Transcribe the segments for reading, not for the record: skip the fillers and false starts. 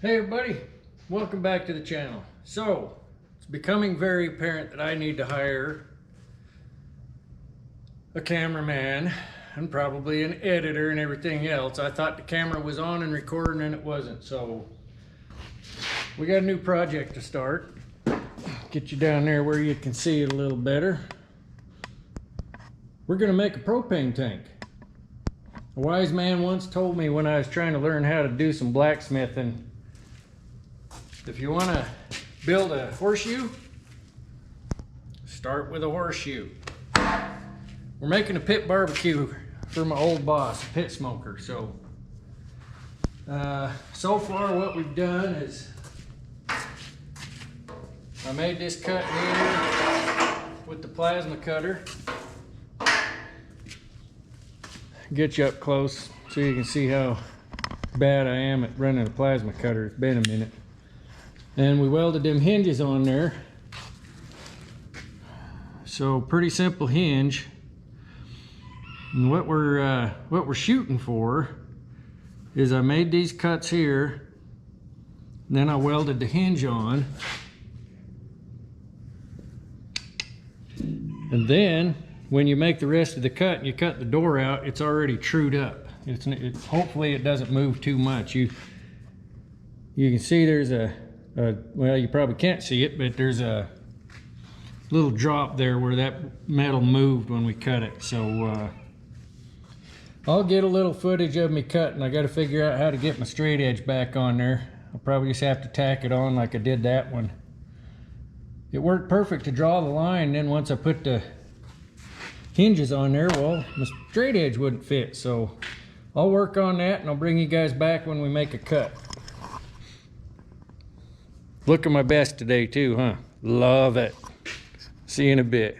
Hey everybody, welcome back to the channel. So, it's becoming very apparent that I need to hire a cameraman and probably an editor and everything else. I thought the camera was on and recording and it wasn't, so we got a new project to start. Get you down there where you can see it a little better. We're gonna make a propane tank. A wise man once told me when I was trying to learn how to do some blacksmithing, if you want to build a horseshoe, start with a horseshoe. We're making a pit barbecue for my old boss, a pit smoker. So far what we've done is I made this cut here with the plasma cutter. Get you up close so you can see how bad I am at running a plasma cutter. It's been a minute. And we welded them hinges on there. So pretty simple hinge. And what we're shooting for is I made these cuts here, then I welded the hinge on, and then when you make the rest of the cut and you cut the door out, it's already trued up. Hopefully it doesn't move too much. You can see there's well, you probably can't see it, but there's a little drop there where that metal moved when we cut it. So I'll get a little footage of me cutting. I got to figure out how to get my straight edge back on there. I'll probably just have to tack it on like I did that one. It worked perfect to draw the line. Then once I put the hinges on there, well, my straight edge wouldn't fit. So I'll work on that and I'll bring you guys back when we make a cut. Looking my best today too, huh? Love it. See you in a bit.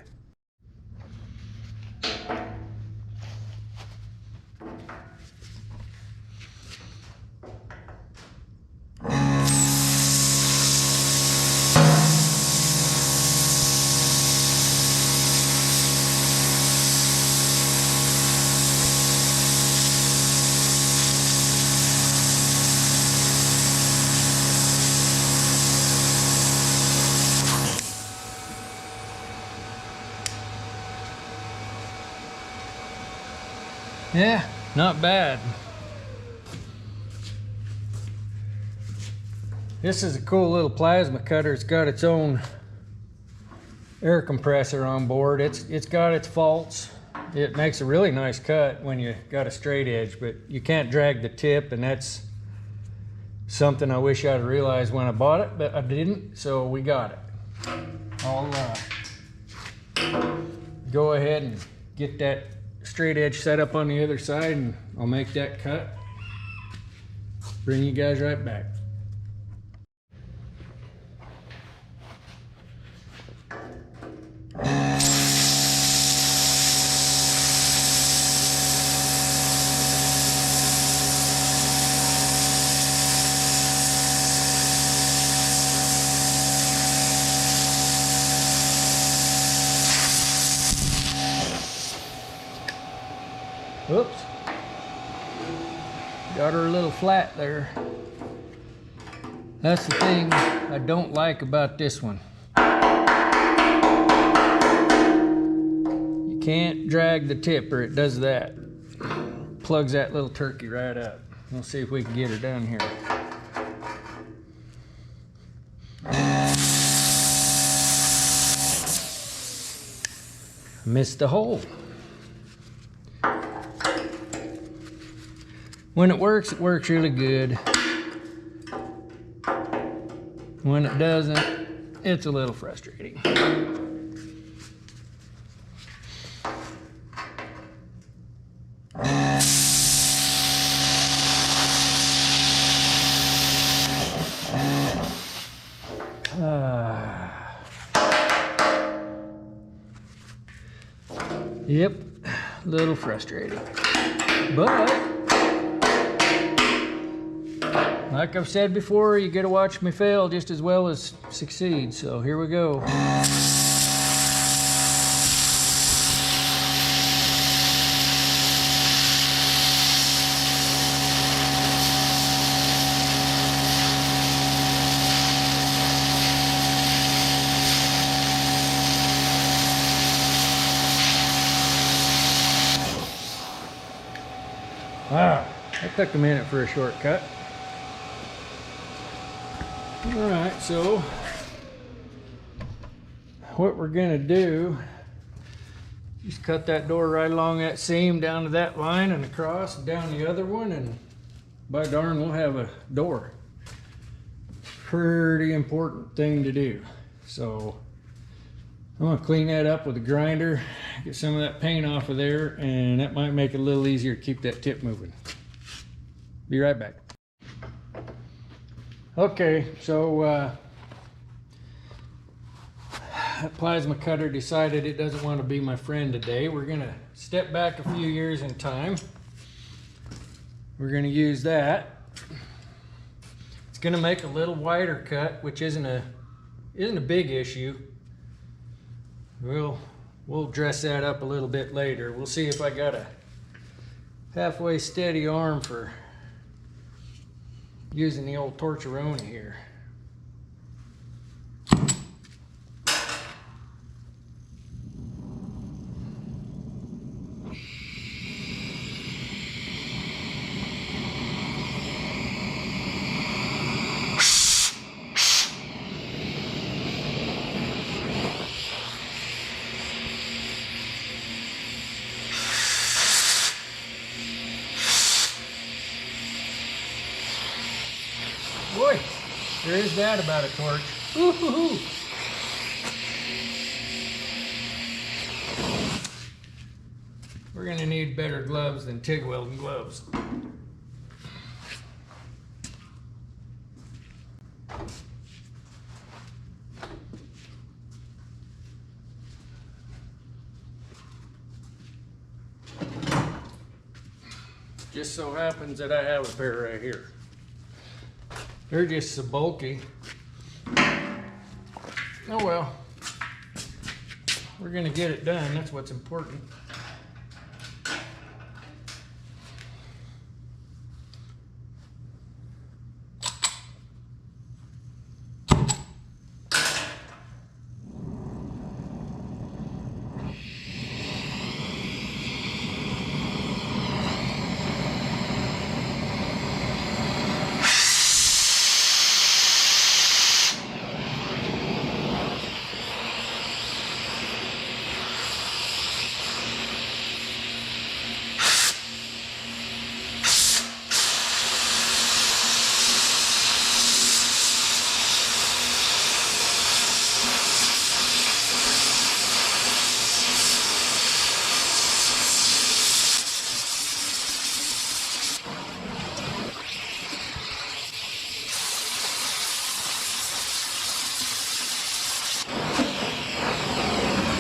Yeah, not bad. This is a cool little plasma cutter. It's got its own air compressor on board. It's got its faults. It makes a really nice cut when you got a straight edge, but you can't drag the tip, and that's something I wish I'd realized when I bought it, but I didn't, so we got it. I'll go ahead and get that straight edge set up on the other side, and I'll make that cut. Bring you guys right back. Oops, got her a little flat there. That's the thing I don't like about this one. You can't drag the tip or it does that. Plugs that little turkey right up. We'll see if we can get her down here. Missed the hole. When it works really good. When it doesn't, it's a little frustrating. Yep, a little frustrating. But like I've said before, you gotta watch me fail just as well as succeed. So here we go. That took a minute for a shortcut. All right, so what we're gonna do, just cut that door right along that seam down to that line and across and down the other one, and by darn, we'll have a door. Pretty important thing to do. So I'm gonna clean that up with a grinder, get some of that paint off of there, and that might make it a little easier to keep that tip moving. Be right back. Okay, so that plasma cutter decided it doesn't want to be my friend today. We're gonna step back a few years in time. We're gonna use that. It's gonna make a little wider cut, which isn't a big issue. We'll dress that up a little bit later. We'll see if I got a halfway steady arm for using the old torcheroni here. Boy, there is that about a torch. Ooh-hoo-hoo. We're gonna need better gloves than TIG welding gloves. Just so happens that I have a pair right here. They're just so bulky. Oh well. We're gonna get it done, that's what's important.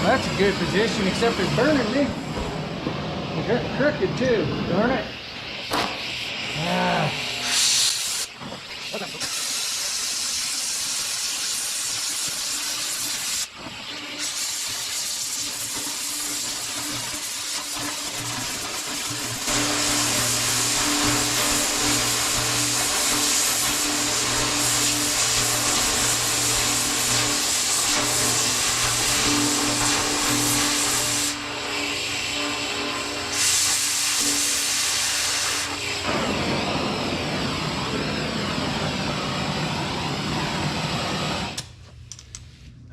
That's a good position, except it's burning me. It's crooked too, darn it.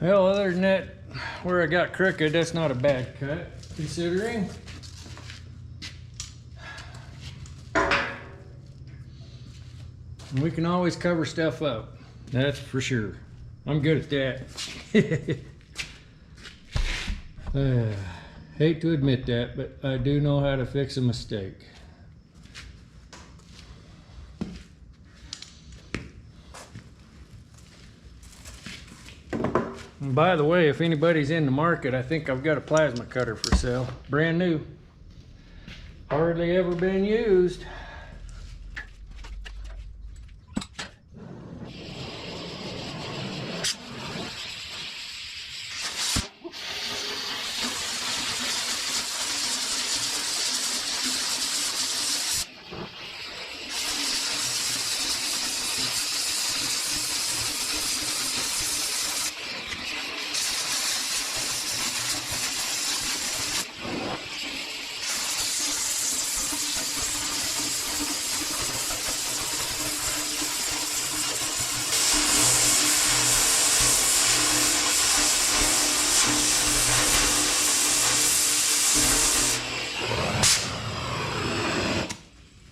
Well, other than that, where I got crooked, that's not a bad cut, considering. We can always cover stuff up, that's for sure. I'm good at that. Hate to admit that, but I do know how to fix a mistake. And by the way, if anybody's in the market, I think I've got a plasma cutter for sale. Brand new. Hardly ever been used.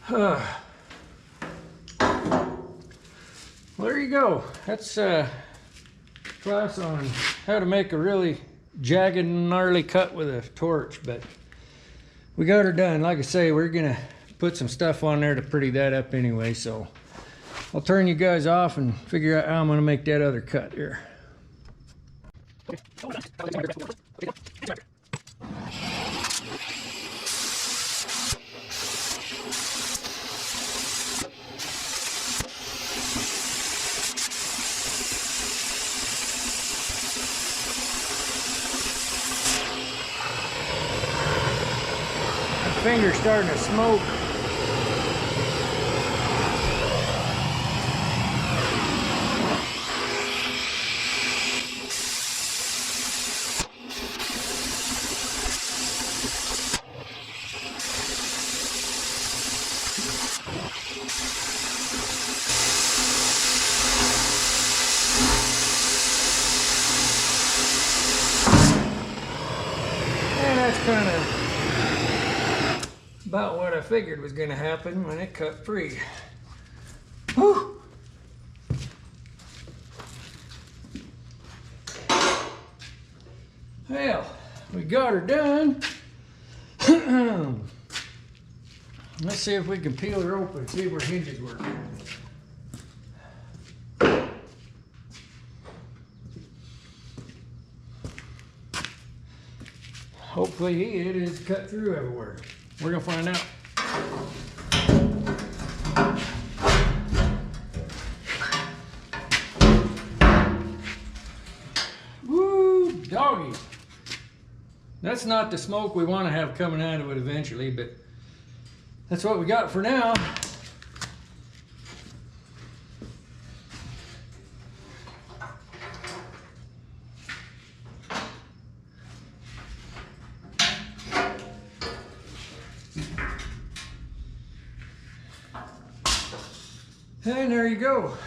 Well, there you go. That's a class on how to make a really jagged, gnarly cut with a torch, but we got her done. Like I say, we're gonna put some stuff on there to pretty that up anyway, so I'll turn you guys off and figure out how I'm gonna make that other cut here. Finger's starting to smoke. And that's kind of about what I figured was going to happen when it cut free. Whew. Well, we got her done. Let's see if we can peel her open and see if her hinges work. Hopefully it is cut through everywhere. We're gonna find out. Woo, doggy. That's not the smoke we want to have coming out of it eventually, but that's what we got for now. And there you go.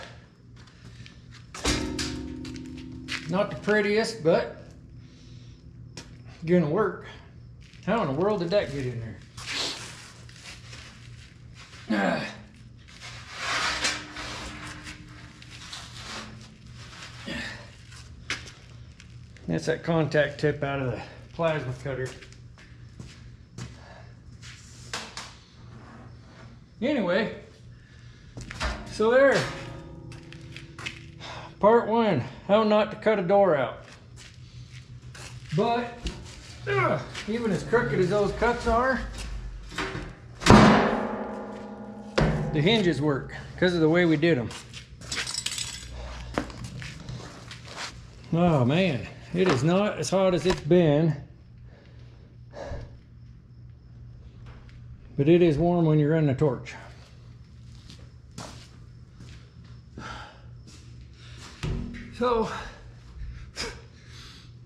Not the prettiest, but gonna work. How in the world did that get in there? That's that contact tip out of the plasma cutter. Anyway, so there, part one, how not to cut a door out. But even as crooked as those cuts are, the hinges work because of the way we did them. Oh man, it is not as hot as it's been, but it is warm when you're running a torch. So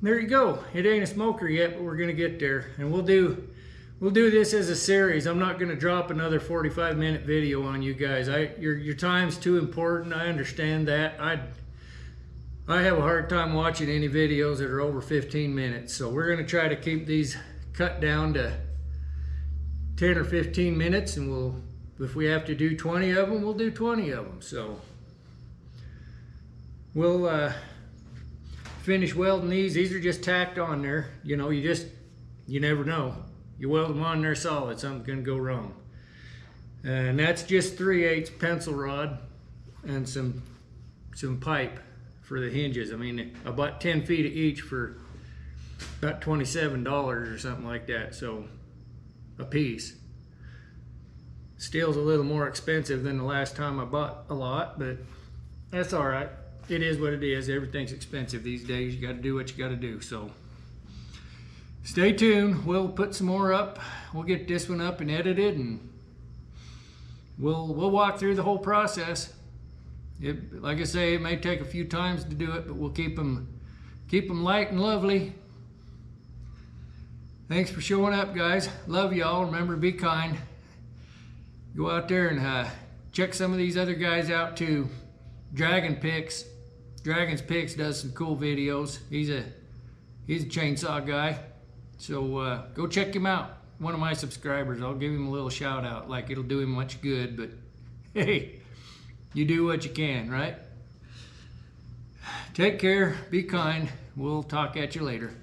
there you go. It ain't a smoker yet, but we're gonna get there, and we'll do this as a series. I'm not gonna drop another 45-minute video on you guys. Your time's too important. I understand that. I have a hard time watching any videos that are over 15 minutes. So we're gonna try to keep these cut down to 10 or 15 minutes, and if we have to do 20 of them, we'll do 20 of them. So we'll finish welding these. These are just tacked on there. You know, you never know. You weld them on there solid, something's gonna go wrong. And that's just 3/8 pencil rod and some pipe for the hinges. I mean, about 10 feet of each for about $27 or something like that, so a piece. Steel's a little more expensive than the last time I bought a lot, but that's all right. It is what it is. Everything's expensive these days. You got to do what you got to do. So stay tuned. We'll put some more up. We'll get this one up and edited, and we'll walk through the whole process. Like I say, it may take a few times to do it, but we'll keep them light and lovely. Thanks for showing up, guys. Love y'all. Remember to be kind. Go out there and check some of these other guys out too. Dragon's Picks does some cool videos. He's a chainsaw guy. So go check him out. one of my subscribers. I'll give him a little shout out, like it'll do him much good, but hey, you do what you can, right? Take care, be kind. We'll talk at you later.